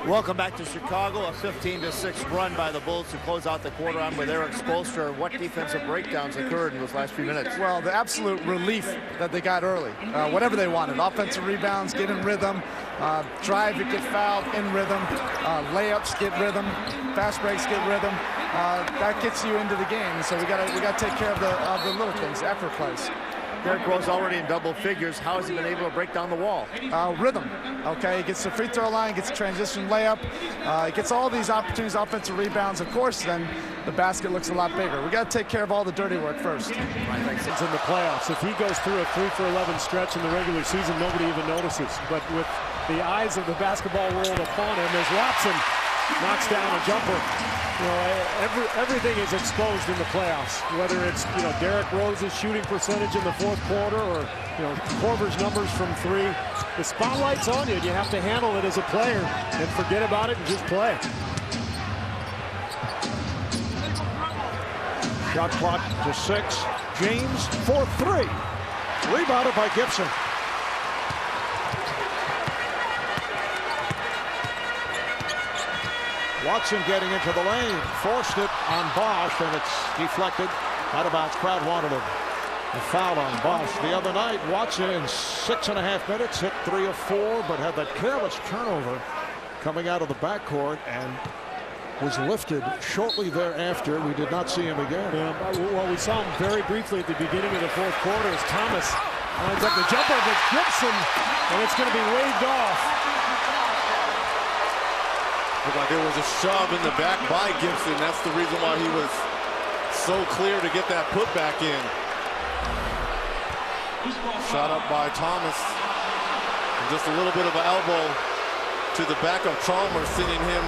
Welcome back to Chicago. A 15-6 run by the Bulls to close out the quarter on with Eric Spoelstra. What defensive breakdowns occurred in those last few minutes? Well, the absolute relief that they got early. Whatever they wanted. Offensive rebounds, get in rhythm. Drive, it get fouled, in rhythm. Layups, get rhythm. Fast breaks, get rhythm. That gets you into the game. So we got to take care of the little things, effort plays. Derrick Rose already in double figures. How has he been able to break down the wall? Rhythm, okay? He gets the free throw line, gets a transition layup. He gets all these opportunities, offensive rebounds. Of course, then the basket looks a lot bigger. We got to take care of all the dirty work first. I think it's in the playoffs. If he goes through a 3-for-11 stretch in the regular season, nobody even notices. But with the eyes of the basketball world upon him, as Watson knocks down a jumper, you know, everything is exposed in the playoffs. Whether it's, you know, Derrick Rose's shooting percentage in the fourth quarter, or, you know, Korver's numbers from three. The spotlight's on you, and you have to handle it as a player and forget about it and just play. Shot clock to 6. James for 3. Rebounded by Gibson. Watson getting into the lane, forced it on Bosch, and it's deflected. Out of bounds. Crowd wanted a foul on Bosch. The other night, Watson in 6.5 minutes hit 3 of 4, but had that careless turnover coming out of the backcourt and was lifted shortly thereafter. We did not see him again. Yeah, well, we saw him very briefly at the beginning of the fourth quarter as Thomas lines up the jumper of Gibson, and it's going to be waved off. Looked like there was a shove in the back by Gibson. That's the reason why he was so clear to get that putback in. Shot up by Thomas. And just a little bit of an elbow to the back of Chalmers, sending him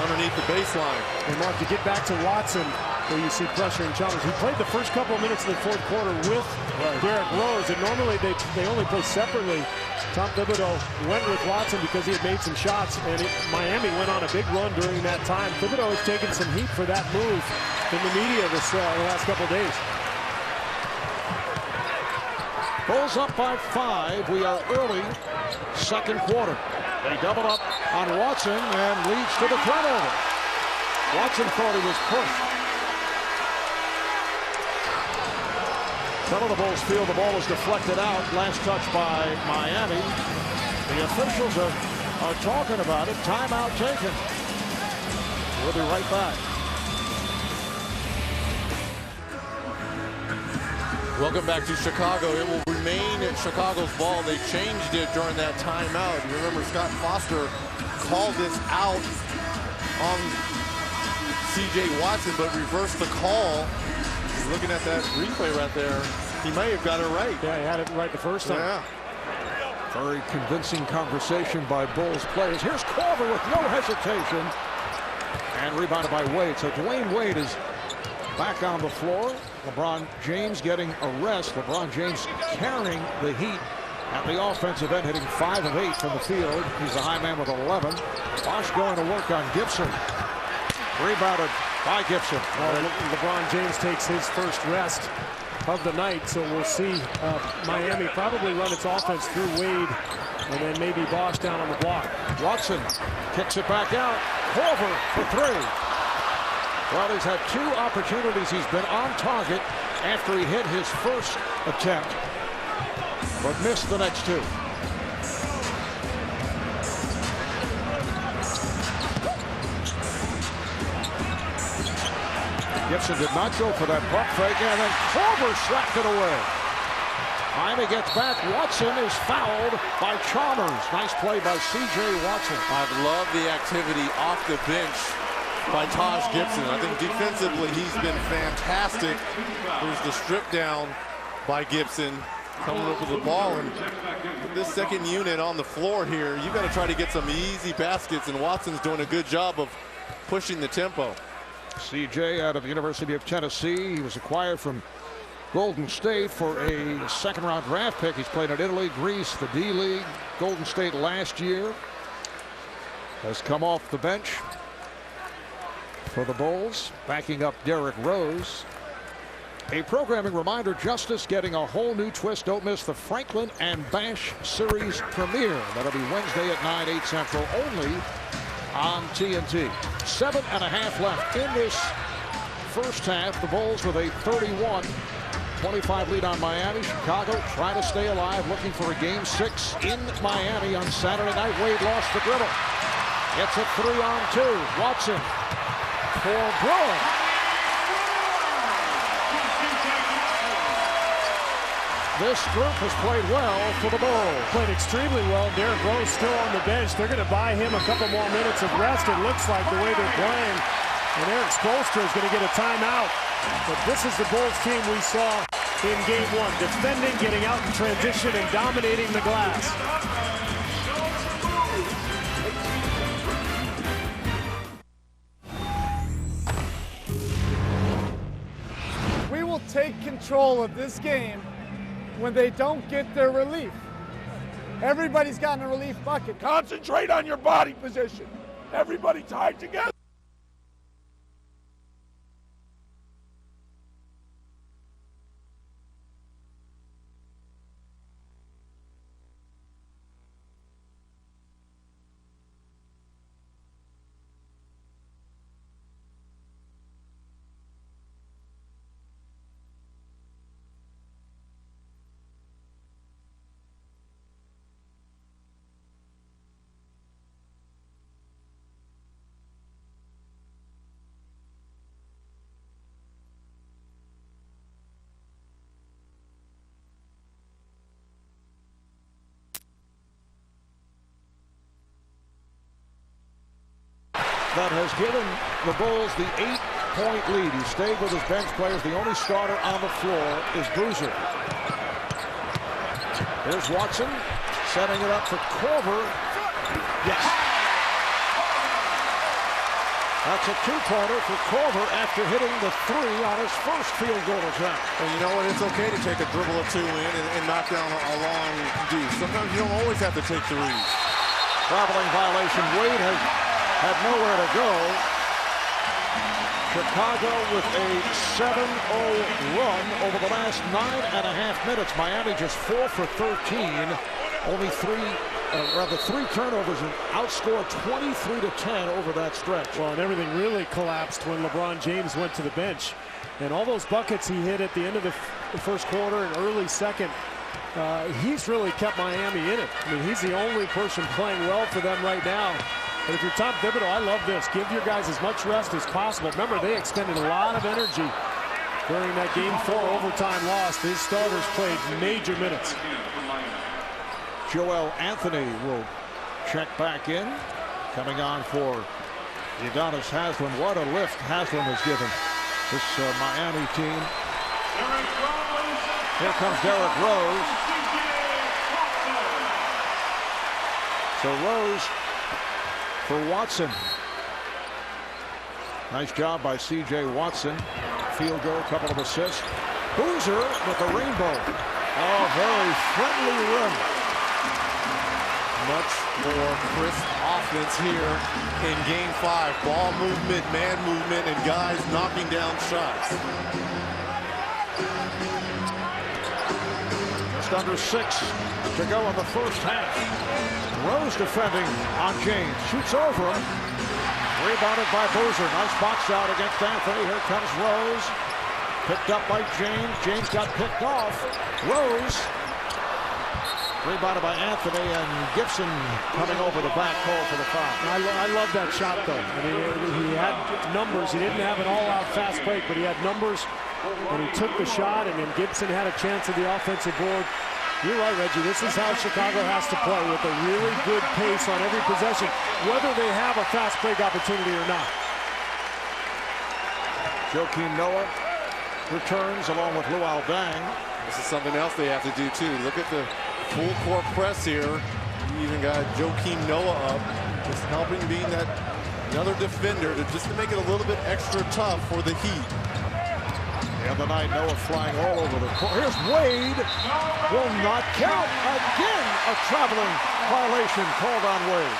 underneath the baseline. And Mark, to get back to Watson, where you see pressure in Chalmers, he played the first couple of minutes of the fourth quarter with Derrick Rose, and normally they only play separately. Tom Thibodeau went with Watson because he had made some shots, and Miami went on a big run during that time. Thibodeau has taken some heat for that move in the media the last couple of days. Bulls up by 5. We are early second quarter. They double up on Watson and leads to the turnover. Watson thought he was pushed. Some of the Bulls feel the ball is deflected out. Last touch by Miami. The officials are talking about it. Timeout taken. We'll be right back. Welcome back to Chicago. It will remain in Chicago's ball. They changed it during that timeout. You remember Scott Foster called this out on C.J. Watson, but reversed the call. Looking at that replay right there, he may have got it right. Yeah, he had it right the first time. Yeah. Very convincing conversation by Bulls players. Here's Korver with no hesitation. And rebounded by Wade. So Dwayne Wade is back on the floor. LeBron James getting a rest. LeBron James carrying the Heat at the offensive end, hitting 5 of 8 from the field. He's the high man with 11. Bosch going to work on Gibson. Rebounded by Gibson. LeBron James takes his first rest of the night, so we'll see Miami probably run its offense through Wade, and then maybe Bosch down on the block. Watson kicks it back out. Korver for 3. Well, he's had 2 opportunities. He's been on target after he hit his first attempt, but missed the next 2. Gibson did not go for that pump fake, and then Korver slapped it away. Miami gets back. Watson is fouled by Chalmers. Nice play by C.J. Watson. I love the activity off the bench by Taj Gibson. I think defensively he's been fantastic. There's the strip down by Gibson coming up with the ball, and with this second unit on the floor here, you got to try to get some easy baskets, and Watson's doing a good job of pushing the tempo. C.J. out of the University of Tennessee. He was acquired from Golden State for a second-round draft pick. He's played in Italy, Greece, the D-League. Golden State last year. Has come off the bench for the Bulls, backing up Derrick Rose. A programming reminder, Justice getting a whole new twist. Don't miss the Franklin and Bash Series premiere. That'll be Wednesday at 9, 8 Central, only on TNT. 7.5 left in this first half. The Bulls with a 31-25 lead on Miami. Chicago trying to stay alive, looking for a game 6 in Miami on Saturday night. Wade lost the dribble. It's a 3-on-2. Watson for Braun. This group has played well for the Bulls. Played extremely well. Derrick Rose still on the bench. They're going to buy him a couple more minutes of rest, it looks like, the way they're playing. And Eric Spoelstra is going to get a timeout. But this is the Bulls team we saw in Game 1. Defending, getting out in transition, and dominating the glass. We will take control of this game when they don't get their relief. Everybody's gotten a relief bucket. Concentrate on your body position. Everybody tied together. That has given the Bulls the 8-point lead. He stayed with his bench players. The only starter on the floor is Boozer. Here's Watson setting it up for Korver. Yes. That's a two-pointer for Korver after hitting the 3 on his first field goal attempt. And you know what? It's okay to take a dribble or 2 in and knock down a long deuce. Sometimes you don't always have to take threes. Traveling violation. Wade has had nowhere to go. Chicago with a 7-0 run over the last 9.5 minutes. Miami just 4 for 13. Only 3 turnovers and outscored 23-10 over that stretch. Well, and everything really collapsed when LeBron James went to the bench. And all those buckets he hit at the end of the first quarter and early second, he's really kept Miami in it. I mean, he's the only person playing well for them right now. But if you're Tom Thibodeau, I love this. Give your guys as much rest as possible. Remember, they expended a lot of energy during that Game 4 overtime loss. His starters played major minutes. Joel Anthony will check back in. Coming on for Udonis Haslem. What a lift Haslem has given this Miami team. Here comes Derrick Rose. So Rose for Watson. Nice job by C.J. Watson. Field goal, couple of assists. Boozer with the rainbow. Oh, very friendly rim. Much more crisp offense here in Game 5. Ball movement, man movement, and guys knocking down shots. Just under 6 to go in the first half. Rose defending on James. Shoots over him. Rebounded by Boozer. Nice box out against Anthony. Here comes Rose. Picked up by James. James got picked off. Rose. Rebounded by Anthony, and Gibson coming over the back, call for the foul. I love that shot, though. I mean, he had numbers. He didn't have an all-out fast break, but he had numbers, and he took the shot, and then Gibson had a chance at the offensive board. You're right, Reggie. This is how Chicago has to play, with a really good pace on every possession, whether they have a fast break opportunity or not. Joakim Noah returns along with Luol Deng. This is something else they have to do, too. Look at the full court press here. You even got Joakim Noah up, just helping being that another defender just to make it a little bit extra tough for the Heat. The other night, Noah flying all over the court. Here's Wade. Will not count. Again, a traveling violation called on Wade.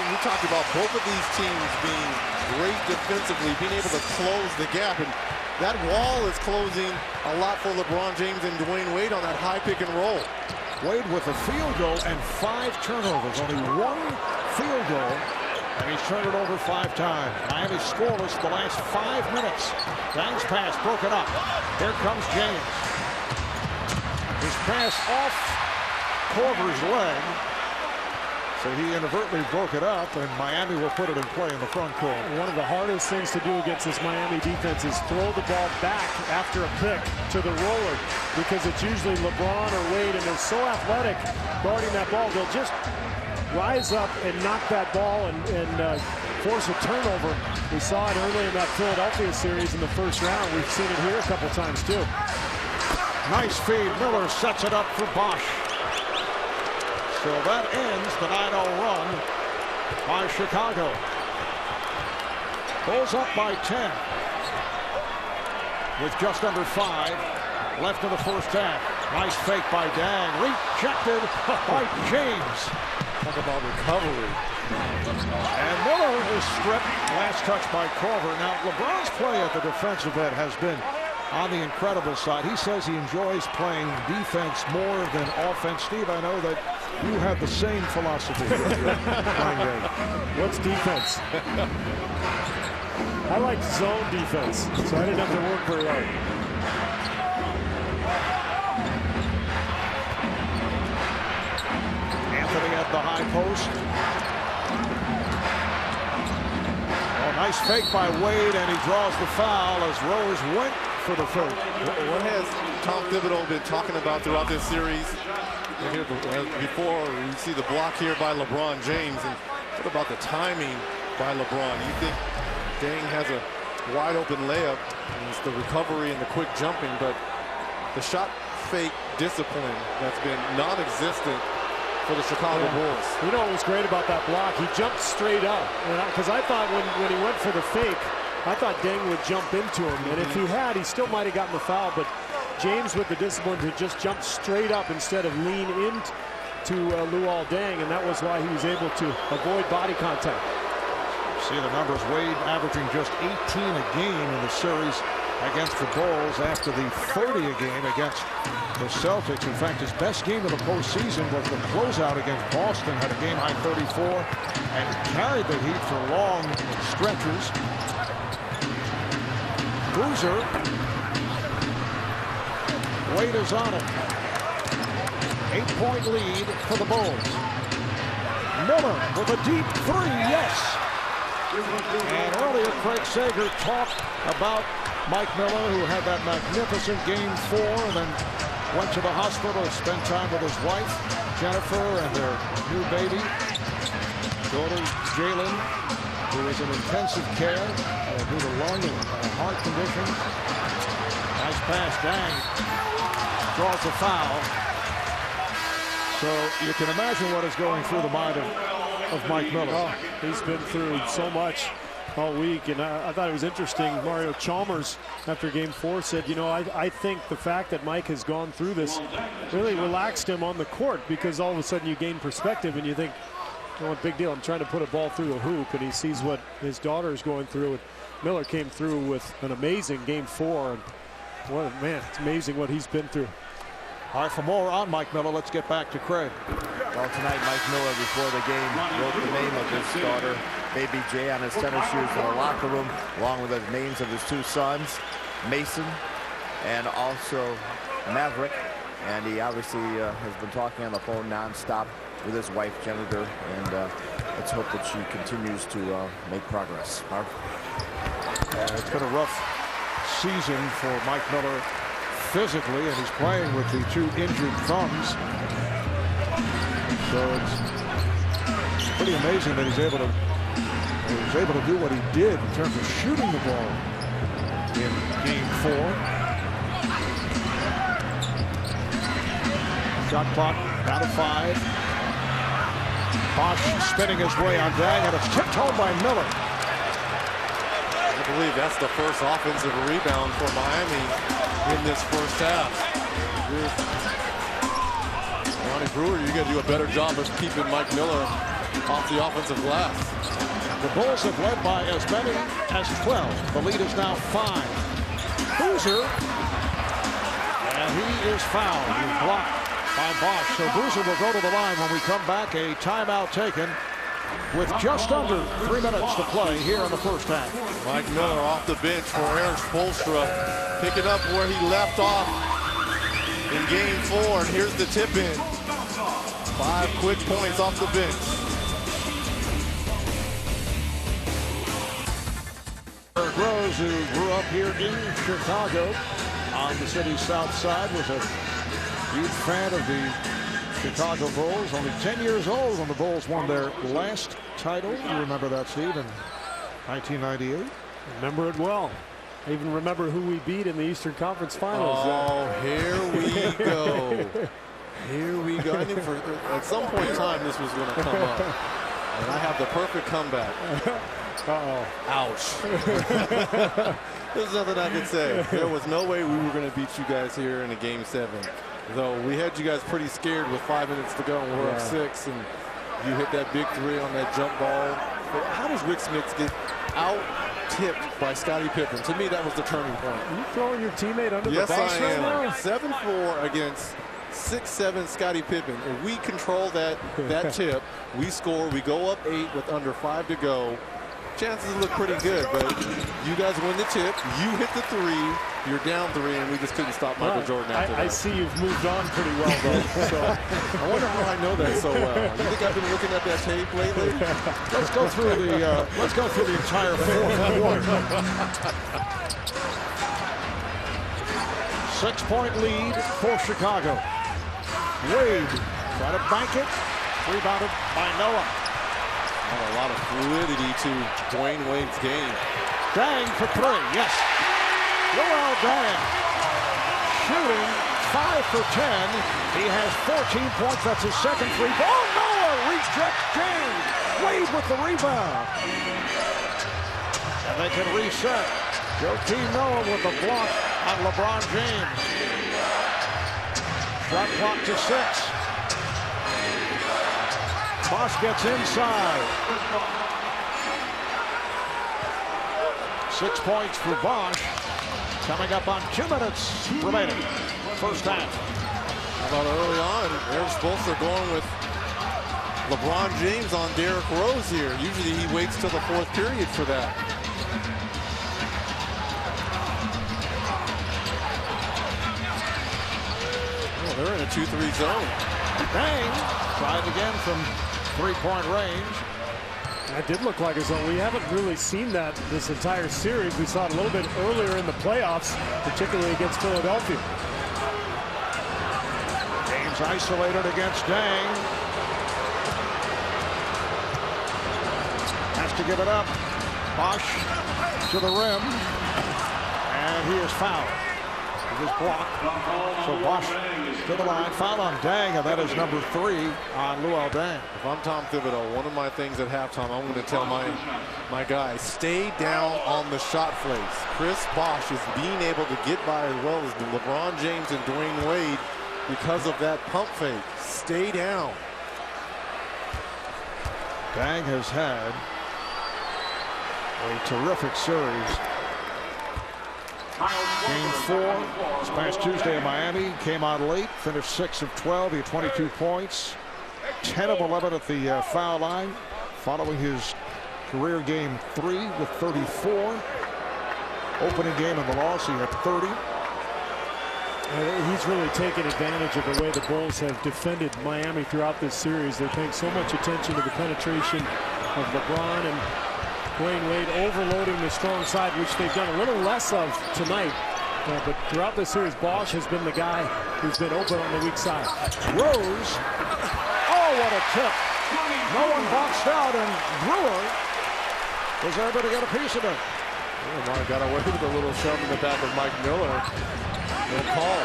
We talked about both of these teams being great defensively, being able to close the gap. And that wall is closing a lot for LeBron James and Dwayne Wade on that high pick and roll. Wade with a field goal and 5 turnovers. Only 1 field goal And he's turned it over 5 times. Miami scoreless the last 5 minutes. Dang's pass broken up. Here comes James. His pass off Korver's leg. So he inadvertently broke it up, and Miami will put it in play in the front court. One of the hardest things to do against this Miami defense is throw the ball back after a pick to the roller, because it's usually LeBron or Wade, and they're so athletic guarding that ball. They'll just rise up and knock that ball and force a turnover. We saw it early in that Philadelphia series in the first round. We've seen it here a couple times too. Nice feed. Miller sets it up for Bosch. So that ends the 9-0 run by Chicago. Bulls up by 10 with just under 5 left in the first half. Nice fake by Dang. Rejected by James. Talk about recovery. And Miller is stripped. Last touch by Korver. Now, LeBron's play at the defensive end has been on the incredible side. He says he enjoys playing defense more than offense. Steve, I know that you have the same philosophy. What's defense? I like zone defense, so I didn't have to work very hard. Anthony at the high post. Oh, nice fake by Wade, and he draws the foul as Rose went for the fake. What has Tom Thibodeau been talking about throughout this series? Here before, you see the block here by LeBron James. And what about the timing by LeBron? You think Dang has a wide open layup, and it's the recovery and the quick jumping, but the shot fake discipline that's been non-existent for the Chicago Bulls. You know what was great about that block? He jumped straight up. Because I thought when he went for the fake, I thought Dang would jump into him. And if he had, he still might have gotten the foul. But James with the discipline to just jump straight up instead of lean into Luol Deng. And that was why he was able to avoid body contact. See the numbers. Wade averaging just 18 a game in the series against the Bulls after the 30 a game against the Celtics. In fact, his best game of the postseason was the closeout against Boston. Had a game-high 34 and carried the Heat for long stretches. Boozer. Wade is on it. 8-point lead for the Bulls. Miller with a deep 3, yes. And earlier, Craig Sager talked about Mike Miller, who had that magnificent Game 4 and then went to the hospital to spend time with his wife, Jennifer, and their new baby, daughter, Jalen, who is in intensive care due to lung and heart conditions. Nice pass, Dang. Draws the foul. So you can imagine what is going through the mind of Mike Miller. Oh, he's been through so much all week, and I thought it was interesting. Mario Chalmers, after Game 4, said, you know, I think the fact that Mike has gone through this really relaxed him on the court, because all of a sudden you gain perspective and you think, oh, big deal, I'm trying to put a ball through a hoop, and he sees what his daughter is going through. And Miller came through with an amazing Game 4, and what a man, it's amazing what he's been through. All right, for more on Mike Miller, let's get back to Craig. Well, tonight, Mike Miller, before the game, wrote the name of his daughter, Baby J, on his tennis shoes in the locker room, along with the names of his 2 sons, Mason and also Maverick. And he obviously has been talking on the phone nonstop with his wife, Jennifer, and let's hope that she continues to make progress. It's been a rough season for Mike Miller physically, and he's playing with the 2 injured thumbs. So it's pretty amazing that he was able to do what he did in terms of shooting the ball in Game 4. Shot clock down to 5. Bosch spinning his way on Dang, and it's tipped home by Miller. I believe that's the first offensive rebound for Miami in this first half. Ronnie Brewer, you got to do a better job of keeping Mike Miller off the offensive glass. The Bulls have led by as many as 12. The lead is now 5. Boozer, and he is fouled. He's blocked by Bosch. So Boozer will go to the line when we come back. A timeout taken with just under 3 minutes to play here in the first half. Mike Miller off the bench for Aaron Spoelstra, picking up where he left off in game 4, and here's the tip in. 5 quick points off the bench. Eric Rose, who grew up here in Chicago on the city's south side, was a huge fan of the Chicago Bulls. Only 10 years old when the Bulls won their last title. You remember that, Steve, in 1998? Remember it well. I even remember who we beat in the Eastern Conference Finals. Oh, here we go. Here we go. I knew at some point in time this was going to come up. And I have the perfect comeback. Uh-oh. Ouch. There's nothing I could say. There was no way we were going to beat you guys here in a game 7. Though we had you guys pretty scared with 5 minutes to go and we're up 6. And you hit that big 3 on that jump ball. But how does Rick Smits get out-tipped by Scottie Pippen? To me, that was the turning point. Are you throwing your teammate under the bus right now? Yes, 7-4 against 6'7" Scottie Pippen. If we control that tip, we score, we go up 8 with under 5 to go. Chances look pretty good, but you guys win the tip, you hit the 3, you're down 3, and we just couldn't stop Michael Jordan after that. I see you've moved on pretty well, though. So I wonder how I know that so well. You think I've been looking at that tape lately? Let's go through the entire fourth quarter. 6-point lead for Chicago. Wade try to bank it, rebounded by Noah. A lot of fluidity to Dwayne Wade's game. Dang for 3, yes. Luol Deng shooting 5 for 10. He has 14 points. That's his second free ball. Oh, Noah rejects James. Wade with the rebound. And they can reset. Joakim Noah with the block on LeBron James. Shot clock to 6. Bosch gets inside. 6 points for Bosch. Coming up on 2 minutes remaining. First half. How about early on? Aaron Spoelstra going with LeBron James on Derrick Rose here. Usually he waits till the 4th period for that. Oh, they're in a 2-3 zone. Bang! Tried again from 3-point range. That did look like a zone. We haven't really seen that this entire series. We saw it a little bit earlier in the playoffs, particularly against Philadelphia. James isolated against Deng. Has to give it up. Bosch to the rim. And he is fouled. With his block. So Bosch to the line. Foul on Deng, and that is number 3 on Luol Deng. If I'm Tom Thibodeau, one of my things at halftime, I'm going to tell my guys, stay down on the shot fakes. Chris Bosch is being able to get by as well as LeBron James and Dwayne Wade because of that pump fake. Stay down. Deng has had a terrific series. Game 4 this past Tuesday in Miami. Came out late, finished 6 of 12. He had 22 points, 10 of 11 at the foul line. Following his career game 3 with 34. Opening game in the loss, he had 30. He's really taken advantage of the way the Bulls have defended Miami throughout this series. They're paying so much attention to the penetration of LeBron and Dwayne Wade overloading the strong side, which they've done a little less of tonight. But throughout the series, Bosch has been the guy who's been open on the weak side. Rose. Oh, what a tip. No one boxed out, and Brewer was able to get a piece of it. Oh, my, got away with a little shove in the back of Mike Miller. No call.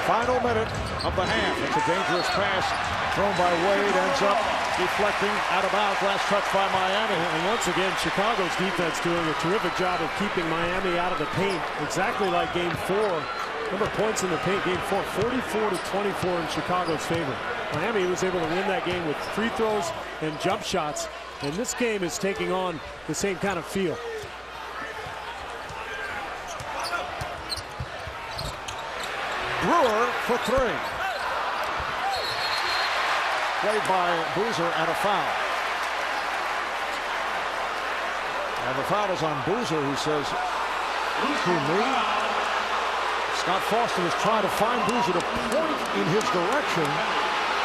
Final minute of the half. It's a dangerous pass thrown by Wade. Ends up deflecting out of bounds. Last touch by Miami. And once again, Chicago's defense doing a terrific job of keeping Miami out of the paint. Exactly like game 4. Number of points in the paint, game 4, 44-24 in Chicago's favor. Miami was able to win that game with free throws and jump shots. And this game is taking on the same kind of feel. Brewer for 3. played by Boozer, and a foul. And the foul is on Boozer, who says, who, me? Scott Foster was trying to find Boozer to point in his direction.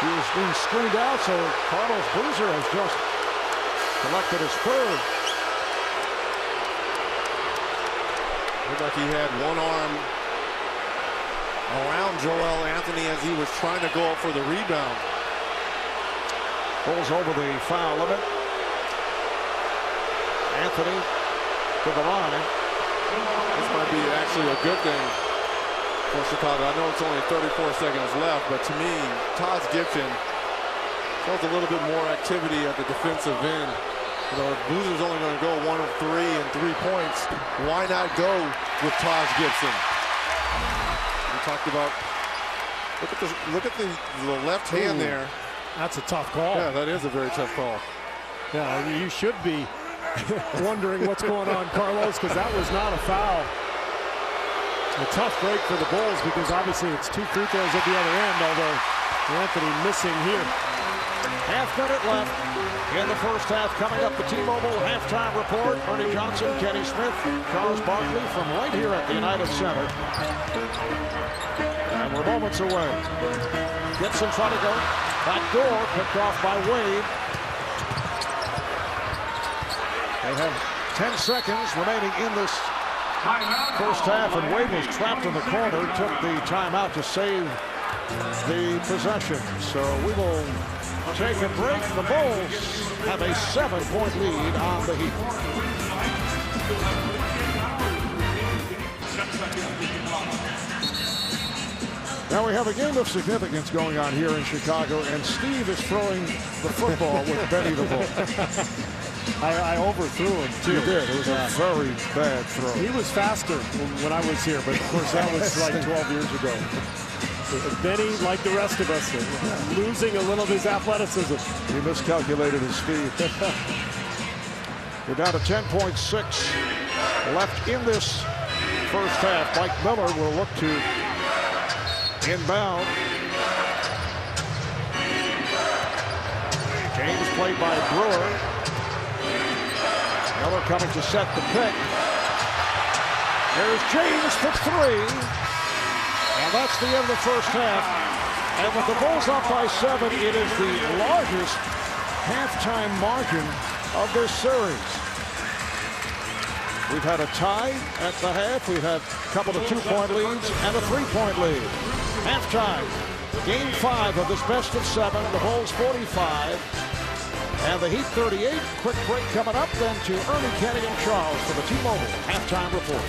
He was being screened out, so Carlos Boozer has just collected his third. Looked like he had one arm around Joel Anthony as he was trying to go up for the rebound. Bulls over the foul limit. Anthony to the line. This might be actually a good thing for Chicago. I know it's only 34 seconds left, but to me, Taj Gibson shows a little bit more activity at the defensive end. You know, if Boozer's only going to go 1 of 3 and 3 points, why not go with Taj Gibson? We talked about, look at the left hand there. That's a tough call. Yeah, that is a very tough call. Yeah, you should be wondering what's going on, Carlos, because that was not a foul. A tough break for the Bulls because obviously it's 2 free throws at the other end, although Anthony missing here. Half minute left in the first half. Coming up, the T-Mobile halftime report. Ernie Johnson, Kenny Smith, Charles Barkley from right here at the United Center. And we're moments away. Gibson trying to go. Back door picked off by Wade. They have 10 seconds remaining in this first half, and Wade was trapped in the corner, took the timeout to save the possession. So we will take a break. The Bulls have a 7-point lead on the Heat. Now we have a game of significance going on here in Chicago, and Steve is throwing the football with Benny the Bull. I overthrew him, too. You did. It was a very bad throw. He was faster when I was here, but of course that was like 12 years ago. Benny, like the rest of us, losing a little of his athleticism. He miscalculated his speed. We're down to 10.6 left in this first half. Mike Miller will look to inbound. James played by Brewer. Miller coming to set the pick. There's James for 3. And that's the end of the first half. And with the Bulls up by 7, it is the largest halftime margin of this series. We've had a tie at the half. We've had a couple of 2-point leads and a 3-point lead. Halftime, game 5 of this best of 7. The Bulls 45. And the Heat 38. Quick break coming up, then to Ernie, Kenny, and Charles for the T-Mobile halftime report.